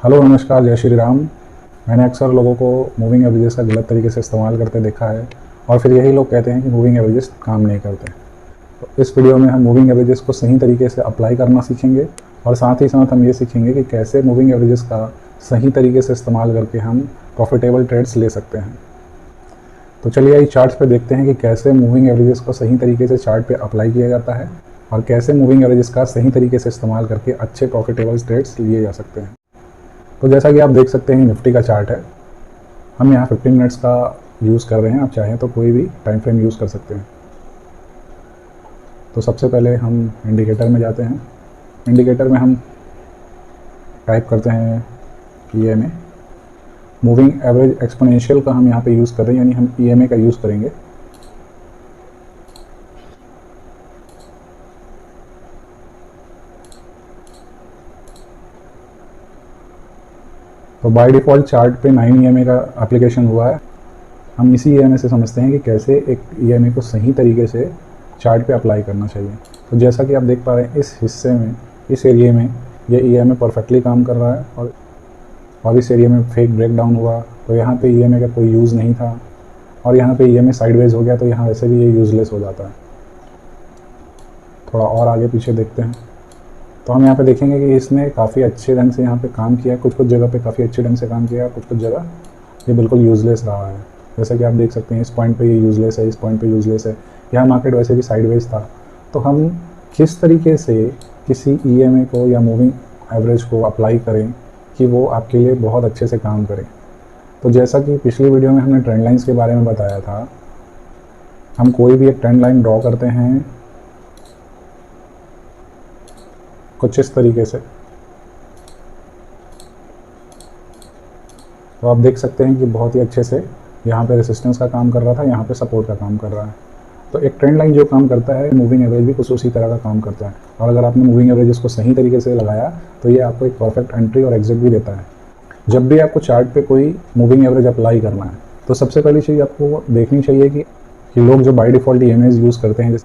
Hello नमस्कार, जय श्री राम। मैंने अक्सर लोगों को मूविंग एवरेजेस का गलत तरीके से इस्तेमाल करते देखा है और फिर यही लोग कहते हैं कि मूविंग एवरेजेस काम नहीं करते। तो इस वीडियो में हम मूविंग एवरेजेस को सही तरीके से अप्लाई करना सीखेंगे और साथ ही साथ हम ये सीखेंगे कि कैसे मूविंग एवरेजेस का सही तरीके से इस्तेमाल करके हम प्रॉफिटेबल ट्रेड्स ले सकते हैं। तो चलिए इस चार्ट्स पे देखते हैं कि कैसे मूविंग एवरेजेस को सही तरीके से चार्ट पे अप्लाई किया जाता है और कैसे मूविंग एवरेजेस का सही तरीके से इस्तेमाल करके अच्छे प्रॉफिटेबल ट्रेड्स लिए जा सकते हैं। तो जैसा कि आप देख सकते हैं निफ्टी का चार्ट है। हम यहाँ 15 मिनट्स का यूज़ कर रहे हैं, आप चाहें तो कोई भी टाइम फ्रेम यूज़ कर सकते हैं। तो सबसे पहले हम इंडिकेटर में जाते हैं। इंडिकेटर में हम टाइप करते हैं EMA, मूविंग एवरेज एक्सपोनेंशियल का हम यहाँ पे यूज़ कर रहे हैं, यानी हम EMA का यूज़ करेंगे। तो बाय डिफ़ॉल्ट चार्ट पे 9 EMA का एप्लीकेशन हुआ है। हम इसी EMA से समझते हैं कि कैसे एक EMA को सही तरीके से चार्ट पे अप्लाई करना चाहिए। तो जैसा कि आप देख पा रहे हैं इस हिस्से में, इस एरिया में ये EMA परफेक्टली काम कर रहा है और इस एरिया में फेक ब्रेकडाउन हुआ तो यहाँ पे EMA का कोई यूज़ नहीं था और यहाँ पे EMA साइडवेज हो गया तो यहाँ वैसे भी ये यूज़लेस हो जाता है। थोड़ा और आगे पीछे देखते हैं तो हम यहाँ पे देखेंगे कि इसने काफ़ी अच्छे ढंग से यहाँ पे काम किया, कुछ जगह पे काफ़ी अच्छे ढंग से काम किया, कुछ जगह ये बिल्कुल यूज़लेस रहा है। जैसा कि आप देख सकते हैं इस पॉइंट पे ये यूज़लेस है, इस पॉइंट पे यूज़लेस है। यहाँ मार्केट वैसे भी साइडवेज था। तो हम किस तरीके से किसी EMA को या मूविंग एवरेज को अप्लाई करें कि वो आपके लिए बहुत अच्छे से काम करे। तो जैसा कि पिछली वीडियो में हमने ट्रेंड लाइन्स के बारे में बताया था, हम कोई भी एक ट्रेंड लाइन ड्रॉ करते हैं कुछ इस तरीके से। तो आप देख सकते हैं कि बहुत ही अच्छे से यहाँ पे रेसिस्टेंस का काम कर रहा था, यहाँ पे सपोर्ट का काम कर रहा है। तो एक ट्रेंड लाइन जो काम करता है, मूविंग एवरेज भी कुछ उसी तरह का काम करता है। और अगर आपने मूविंग एवरेज को सही तरीके से लगाया तो ये आपको एक परफेक्ट एंट्री और एग्जिट भी देता है। जब भी आपको चार्ट पे कोई मूविंग एवरेज अप्लाई करना है तो सबसे पहली चीज़ आपको देखनी चाहिए कि लोग जो बाय डिफ़ॉल्ट EMAs यूज़ करते हैं,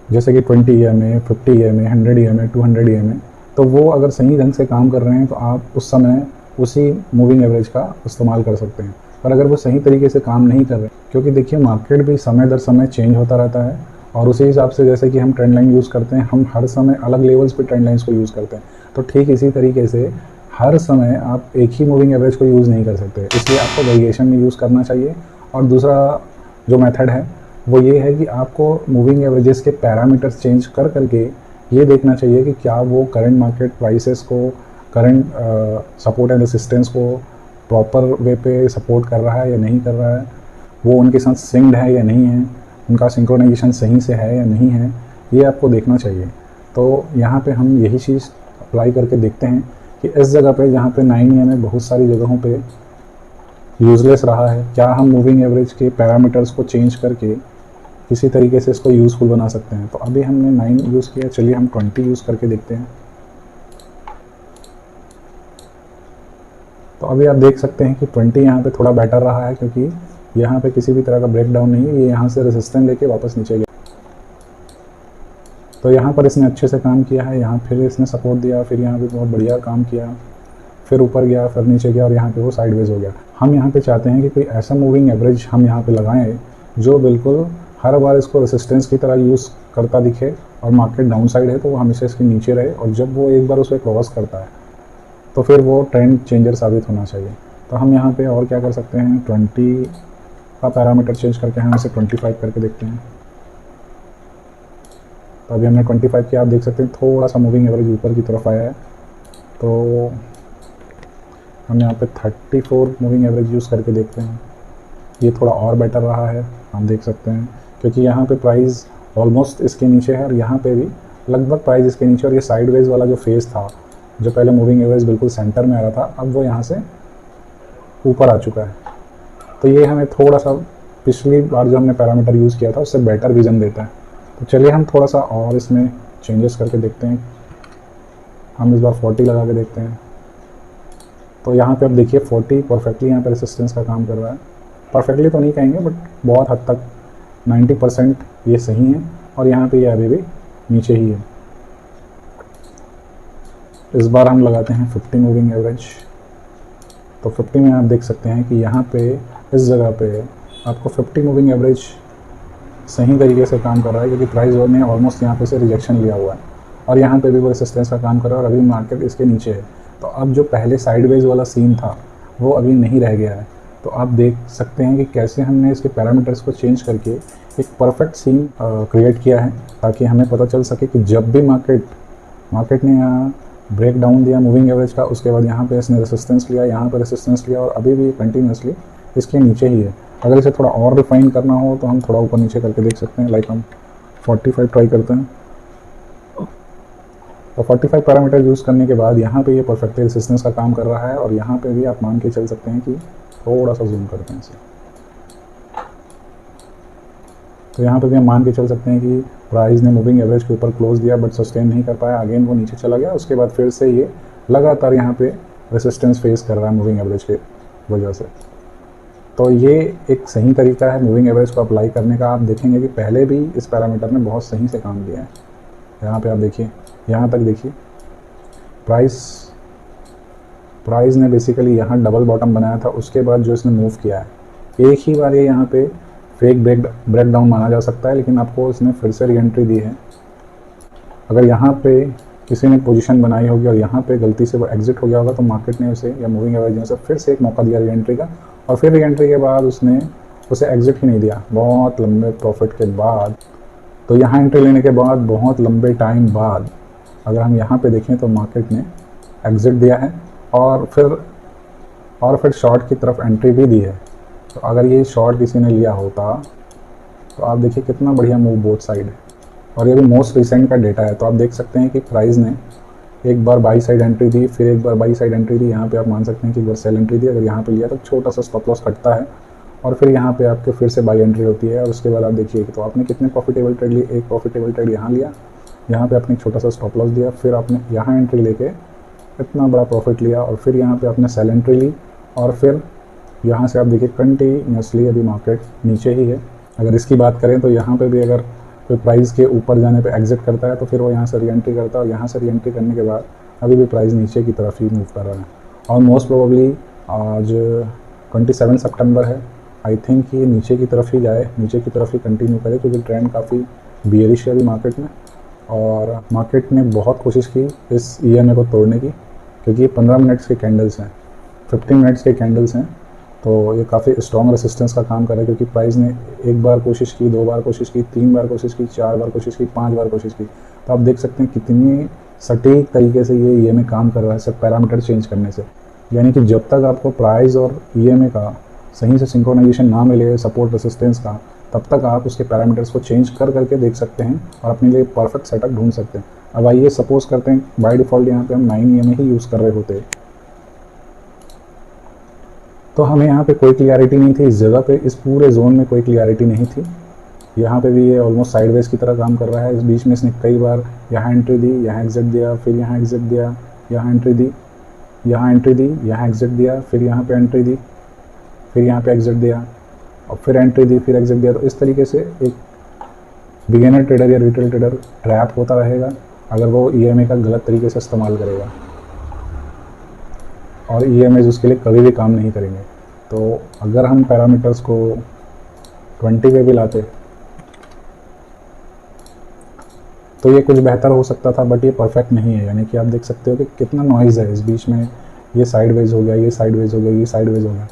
जैसे कि 20 EMA, 50 EMA, 100 EMA, 200 EMA, तो वो अगर सही ढंग से काम कर रहे हैं तो आप उस समय उसी मूविंग एवरेज का इस्तेमाल कर सकते हैं। पर अगर वो सही तरीके से काम नहीं कर रहे, क्योंकि देखिए मार्केट भी समय दर समय चेंज होता रहता है और उसी हिसाब से जैसे कि हम ट्रेंड लाइन यूज़ करते हैं, हम हर समय अलग लेवल्स पे ट्रेंड लाइन्स को यूज़ करते हैं। तो ठीक इसी तरीके से हर समय आप एक ही मूविंग एवरेज को यूज़ नहीं कर सकते, इसलिए आपको वेरिएशन में यूज़ करना चाहिए। और दूसरा जो मेथड है वो ये है कि आपको मूविंग एवरेजेस के पैरामीटर्स चेंज करके ये देखना चाहिए कि क्या वो करंट मार्केट प्राइसेस को, करंट सपोर्ट एंड रेसिस्टेंस को प्रॉपर वे पे सपोर्ट कर रहा है या नहीं कर रहा है, वो उनके साथ सिंक्ड है या नहीं है, उनका सिंक्रोनाइजेशन सही से है या नहीं है, ये आपको देखना चाहिए। तो यहाँ पे हम यही चीज़ अप्लाई करके देखते हैं कि इस जगह पे जहाँ पे 9 EMA बहुत सारी जगहों पे यूज़लेस रहा है, क्या हम मूविंग एवरेज के पैरामीटर्स को चेंज करके किसी तरीके से इसको यूज़फुल बना सकते हैं। तो अभी हमने 9 यूज़ किया, चलिए हम 20 यूज़ करके देखते हैं। तो अभी आप देख सकते हैं कि 20 यहाँ पे थोड़ा बेटर रहा है, क्योंकि यहाँ पे किसी भी तरह का ब्रेकडाउन नहीं है, ये यहाँ से रेजिस्टेंस लेके वापस नीचे गया। तो यहाँ पर इसने अच्छे से काम किया है, यहाँ फिर इसने सपोर्ट दिया, फिर यहाँ पे बहुत बढ़िया काम किया, फिर ऊपर गया, फिर नीचे गया और यहाँ पे वो साइडवेज हो गया। हम यहाँ पे चाहते हैं कि कोई ऐसा मूविंग एवरेज हम यहाँ पे लगाएं जो बिल्कुल हर बार इसको रेसिस्टेंस की तरह यूज़ करता दिखे और मार्केट डाउन साइड है तो वो हमेशा इसके नीचे रहे, और जब वो एक बार उसे क्रॉस करता है तो फिर वो ट्रेंड चेंजर साबित होना चाहिए। तो हम यहाँ पे और क्या कर सकते हैं, 20 का पैरामीटर चेंज करके हम इसे 25 करके देखते हैं। तो अभी हमने 25 किया, आप देख सकते हैं थोड़ा सा मूविंग एवरेज ऊपर की तरफ आया है। तो हम यहाँ पे 34 मूविंग एवरेज यूज़ करके देखते हैं, ये थोड़ा और बेटर रहा है, आप देख सकते हैं, क्योंकि यहाँ पे प्राइस ऑलमोस्ट इसके नीचे है और यहाँ पे भी लगभग प्राइस इसके नीचे, और ये साइडवेज वाला जो फेज़ था, जो पहले मूविंग एवरेज बिल्कुल सेंटर में आ रहा था, अब वो यहाँ से ऊपर आ चुका है। तो ये हमें थोड़ा सा पिछली बार जो हमने पैरामीटर यूज़ किया था उससे बेटर विज़न देता है। तो चलिए हम थोड़ा सा और इसमें चेंजेस करके देखते हैं। हम इस बार 40 लगा के देखते हैं। तो यहाँ पे अब देखिए 40 परफेक्टली यहाँ पे रेसिस्टेंस का काम कर रहा है। परफेक्टली तो नहीं कहेंगे, बट बहुत हद तक 90% ये सही है, और यहाँ पे ये अभी भी नीचे ही है। इस बार हम लगाते हैं 50 मूविंग एवरेज। तो 50 में आप देख सकते हैं कि यहाँ पे इस जगह पे आपको 50 मूविंग एवरेज सही तरीके से काम कर रहा है, क्योंकि प्राइस ने ऑलमोस्ट यहाँ पे से रिजेक्शन लिया हुआ है और यहाँ पे भी वो रेसिस्टेंस का काम कर रहा है और अभी मार्केट इसके नीचे है। तो अब जो पहले साइडवेज वाला सीन था वो अभी नहीं रह गया है। तो आप देख सकते हैं कि कैसे हमने इसके पैरामीटर्स को चेंज करके एक परफेक्ट सीन क्रिएट किया है, ताकि हमें पता चल सके कि जब भी मार्केट ने यहाँ ब्रेक डाउन दिया मूविंग एवरेज का, उसके बाद यहाँ पे इसने रेसिस्टेंस लिया, यहाँ पे रेसिस्टेंस लिया और अभी भी कंटिन्यूसली इसके नीचे ही है। अगर इसे थोड़ा और रिफाइन करना हो तो हम थोड़ा ऊपर नीचे करके देख सकते हैं। लाइक हम 45 ट्राई करते हैं, तो 45 पैरामीटर यूज़ करने के बाद यहाँ पे ये परफेक्टली रेसिस्टेंस का काम कर रहा है और यहाँ पे भी आप मान के चल सकते हैं कि थोड़ा सा जूम करते हैं इसे, तो यहाँ पे भी हम मान के चल सकते हैं कि प्राइस ने मूविंग एवरेज के ऊपर क्लोज दिया बट सस्टेन नहीं कर पाया, अगेन वो नीचे चला गया। उसके बाद फिर से ये लगातार यहाँ पे रेसिस्टेंस फेस कर रहा है मूविंग एवरेज के वजह से। तो ये एक सही तरीका है मूविंग एवरेज को अप्लाई करने का। आप देखेंगे कि पहले भी इस पैरामीटर ने बहुत सही से काम किया है। यहाँ पे आप देखिए, यहाँ तक देखिए, प्राइस ने बेसिकली यहाँ डबल बॉटम बनाया था, उसके बाद जो इसने मूव किया है एक ही बार ये यहाँ पे फेक ब्रेक डाउन माना जा सकता है, लेकिन आपको इसने फिर से री एंट्री दी है। अगर यहाँ पे किसी ने पोजीशन बनाई होगी और यहाँ पे गलती से वो एग्जिट हो गया होगा तो मार्केट ने उसे या मूविंग एवरेज ने उसे फिर से एक मौका दिया री एंट्री का, और फिर री एंट्री के बाद उसने उसे एग्जिट ही नहीं दिया बहुत लंबे प्रॉफिट के बाद। तो यहाँ एंट्री लेने के बाद बहुत लंबे टाइम बाद अगर हम यहाँ पे देखें तो मार्केट ने एग्जिट दिया है और फिर शॉर्ट की तरफ एंट्री भी दी है। तो अगर ये शॉर्ट किसी ने लिया होता तो आप देखिए कितना बढ़िया मूव बोथ साइड है, और ये भी मोस्ट रिसेंट का डेटा है। तो आप देख सकते हैं कि प्राइस ने एक बार बाई साइड एंट्री दी, फिर एक बार बाई साइड एंट्री दी, यहाँ पे आप मान सकते हैं कि एक बार सेल एंट्री दी। अगर यहाँ पे लिया तो छोटा सा स्टॉप लॉस कटता है और फिर यहाँ पे आपके फिर से बाई एंट्री होती है, और उसके बाद आप देखिए तो आपने कितने प्रॉफिटेबल ट्रेड लिए। एक प्रॉफिटेबल ट्रेड यहाँ लिया, यहाँ पे आपने एक छोटा सा स्टॉप लॉस दिया, फिर आपने यहाँ एंट्री लेके इतना बड़ा प्रॉफिट लिया, और फिर यहाँ पे आपने सेल एंट्री ली, और फिर यहाँ से आप देखिए कंटिन्यूसली अभी मार्केट नीचे ही है। अगर इसकी बात करें तो यहाँ पे भी अगर कोई प्राइस के ऊपर जाने पे एग्जिट करता है तो फिर वो यहाँ से री एंट्री करता है, और यहाँ से री एंट्री करने के बाद अभी भी प्राइस नीचे की तरफ ही मूव कर रहा है। और मोस्ट प्रोबेबली आज 27 सितंबर है, आई थिंक ये नीचे की तरफ ही जाए, नीचे की तरफ ही कंटिन्यू करे, क्योंकि ट्रेंड काफ़ी बियरिश है अभी मार्केट में। और मार्केट ने बहुत कोशिश की इस EMA को तोड़ने की, क्योंकि ये 15 मिनट्स के कैंडल्स हैं, 15 मिनट्स के कैंडल्स हैं, तो ये काफ़ी स्ट्रॉन्ग रेसिस्टेंस का काम कर रहा है। क्योंकि प्राइस ने एक बार कोशिश की, 2 बार कोशिश की, 3 बार कोशिश की, 4 बार कोशिश की, 5 बार कोशिश की। तो आप देख सकते हैं कितनी सटीक तरीके से ये EMA काम कर रहा है सिर्फ पैरामीटर चेंज करने से। यानी कि जब तक आपको प्राइस और EMA का सही से सिंक्रोनाइजेशन ना मिले सपोर्ट रेसिस्टेंस का, तब तक आप उसके पैरामीटर्स को चेंज करके देख सकते हैं और अपने लिए परफेक्ट सेटअप ढूंढ सकते हैं। अब आइए सपोज करते हैं बाय डिफ़ॉल्ट यहाँ पे हम 9 EMA ही यूज़ कर रहे होते, तो हमें यहाँ पे कोई क्लियरिटी नहीं थी इस जगह पे, इस पूरे जोन में कोई क्लियरिटी नहीं थी। यहाँ पे भी ये ऑलमोस्ट साइडवेज की तरह काम कर रहा है। इस बीच में इसने कई बार यहाँ एंट्री दी, यहाँ एग्जिट दिया, फिर यहाँ एग्जिट दिया, यहाँ एंट्री दी, यहाँ एंट्री दी, यहाँ एग्जिट दिया, फिर यहाँ पे एंट्री दी, फिर यहाँ पे एग्जिट दिया, और फिर एंट्री दी, फिर एग्जिट दिया। तो इस तरीके से एक बिगिनर ट्रेडर या रिटेल ट्रेडर ट्रैप होता रहेगा अगर वो EMA का गलत तरीके से इस्तेमाल करेगा, और EMAs उसके लिए कभी भी काम नहीं करेंगे। तो अगर हम पैरामीटर्स को 20 पे भी लाते तो ये कुछ बेहतर हो सकता था, बट ये परफेक्ट नहीं है। यानी कि आप देख सकते हो कि कितना नॉइज़ है इस बीच में, ये साइडवेज हो गया, ये साइडवेज हो गया, ये साइडवेज हो गया।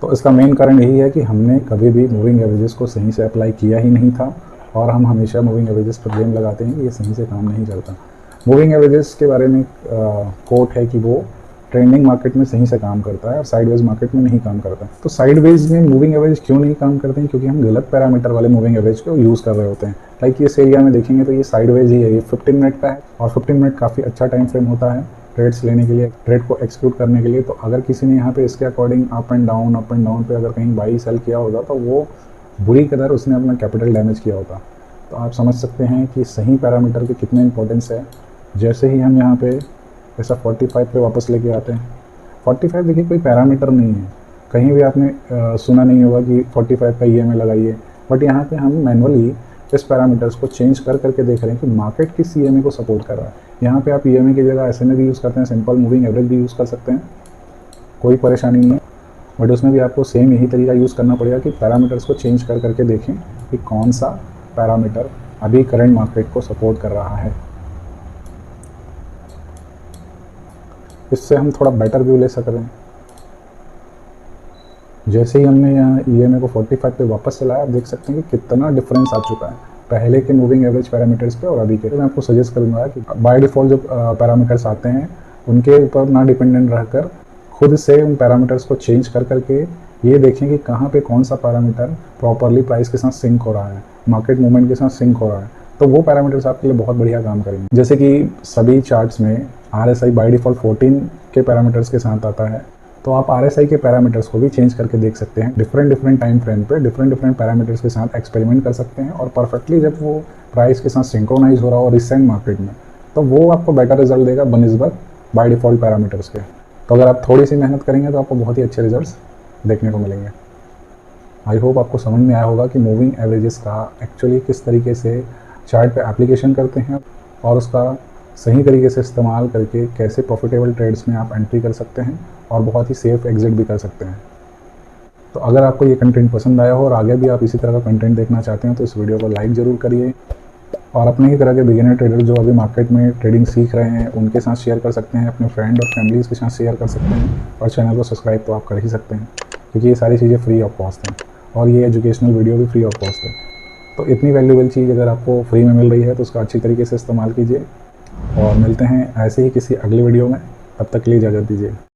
तो इसका मेन कारण यही है कि हमने कभी भी मूविंग एवरेजेस को सही से अप्लाई किया ही नहीं था, और हम हमेशा मूविंग एवरेजेस पर ब्लेम लगाते हैं कि ये सही से काम नहीं करता। मूविंग एवरेजेस के बारे में कोट है कि वो ट्रेंडिंग मार्केट में सही से काम करता है और साइडवेज मार्केट में नहीं काम करता। तो साइडवेज में मूविंग एवरेज क्यों नहीं काम करते हैं? क्योंकि हम गलत पैरामीटर वाले मूविंग एवरेज को यूज़ कर रहे होते हैं। लाइक इस एरिया में देखेंगे तो ये साइडवेज ही है, ये 15 मिनट का है, और 15 मिनट काफ़ी अच्छा टाइम फ्रेम होता है ट्रेड्स लेने के लिए, ट्रेड को एक्सिक्यूट करने के लिए। तो अगर किसी ने यहाँ पे इसके अकॉर्डिंग अप एंड डाउन पे अगर कहीं बाई सेल किया होता तो वो बुरी कदर उसने अपना कैपिटल डैमेज किया होता। तो आप समझ सकते हैं कि सही पैरामीटर की कितनी इंपॉर्टेंस है। जैसे ही हम यहाँ पे ऐसा 45 पे वापस लेके आते हैं, 45 देखिए कोई पैरामीटर नहीं है, कहीं भी आपने सुना नहीं होगा कि 45 का EMA लगाइए, बट यहाँ पे हम मैनुअली इस पैरामीटर्स को चेंज करके देख रहे हैं कि मार्केट किस EMA को सपोर्ट कर रहा है। यहाँ पे आप EMA की जगह SMA भी यूज़ करते हैं, सिंपल मूविंग एवरेज भी यूज़ कर सकते हैं, कोई परेशानी नहीं है। बट उसमें भी आपको सेम यही तरीका यूज़ करना पड़ेगा कि पैरामीटर्स को चेंज कर करके देखें कि कौन सा पैरामीटर अभी करंट मार्केट को सपोर्ट कर रहा है। इससे हम थोड़ा बेटर व्यू ले सक रहे हैं। जैसे ही हमने यहाँ EMA को 45 पे वापस चलाया, आप देख सकते हैं कि कितना डिफरेंस आ चुका है पहले के मूविंग एवरेज पैरामीटर्स पे और अभी के। तो मैं आपको सजेस्ट करूँगा कि बाय डिफ़ॉल्ट जो पैरामीटर्स आते हैं उनके ऊपर ना डिपेंडेंट रहकर खुद से उन पैरामीटर्स को चेंज कर करके ये देखें कि कहाँ पे कौन सा पैरामीटर प्रॉपरली प्राइस के साथ सिंक हो रहा है, मार्केट मूवमेंट के साथ सिंक हो रहा है। तो वो पैरामीटर्स आपके लिए बहुत बढ़िया काम करेंगे। जैसे कि सभी चार्ट्स में RSI बाय डिफ़ॉल्ट 14 के पैरामीटर्स के साथ आता है, तो आप RSI के पैरामीटर्स को भी चेंज करके देख सकते हैं। डिफरेंट टाइम फ्रेम पे डिफरेंट पैरामीटर्स के साथ एक्सपेरिमेंट कर सकते हैं और परफेक्टली जब वो प्राइस के साथ सिंक्रोनाइज हो रहा हो रिसेंट मार्केट में, तो वो आपको बेटर रिजल्ट देगा बनिस्बत बाय डिफ़ॉल्ट पैरामीटर्स के। तो अगर आप थोड़ी सी मेहनत करेंगे तो आपको बहुत ही अच्छे रिजल्ट्स देखने को मिलेंगे। आई होप आपको समझ में आया होगा कि मूविंग एवरेजेस का एक्चुअली किस तरीके से चार्ट पे एप्लीकेशन करते हैं और उसका सही तरीके से इस्तेमाल करके कैसे प्रॉफिटेबल ट्रेड्स में आप एंट्री कर सकते हैं और बहुत ही सेफ एग्जिट भी कर सकते हैं। तो अगर आपको ये कंटेंट पसंद आया हो और आगे भी आप इसी तरह का कंटेंट देखना चाहते हैं तो इस वीडियो को लाइक ज़रूर करिए और अपने ही तरह के बिगिनर ट्रेडर जो अभी मार्केट में ट्रेडिंग सीख रहे हैं उनके साथ शेयर कर सकते हैं, अपने फ्रेंड और फैमिलीज़ के साथ शेयर कर सकते हैं और चैनल को सब्सक्राइब तो आप कर ही सकते हैं क्योंकि ये सारी चीज़ें फ्री ऑफ कॉस्ट हैं और ये एजुकेशनल वीडियो भी फ्री ऑफ कॉस्ट है। तो इतनी वैल्यूएबल चीज़ अगर आपको फ्री में मिल रही है तो उसका अच्छी तरीके से इस्तेमाल कीजिए और मिलते हैं ऐसे ही किसी अगले वीडियो में। तब तक के लिए इजाज़त दीजिए।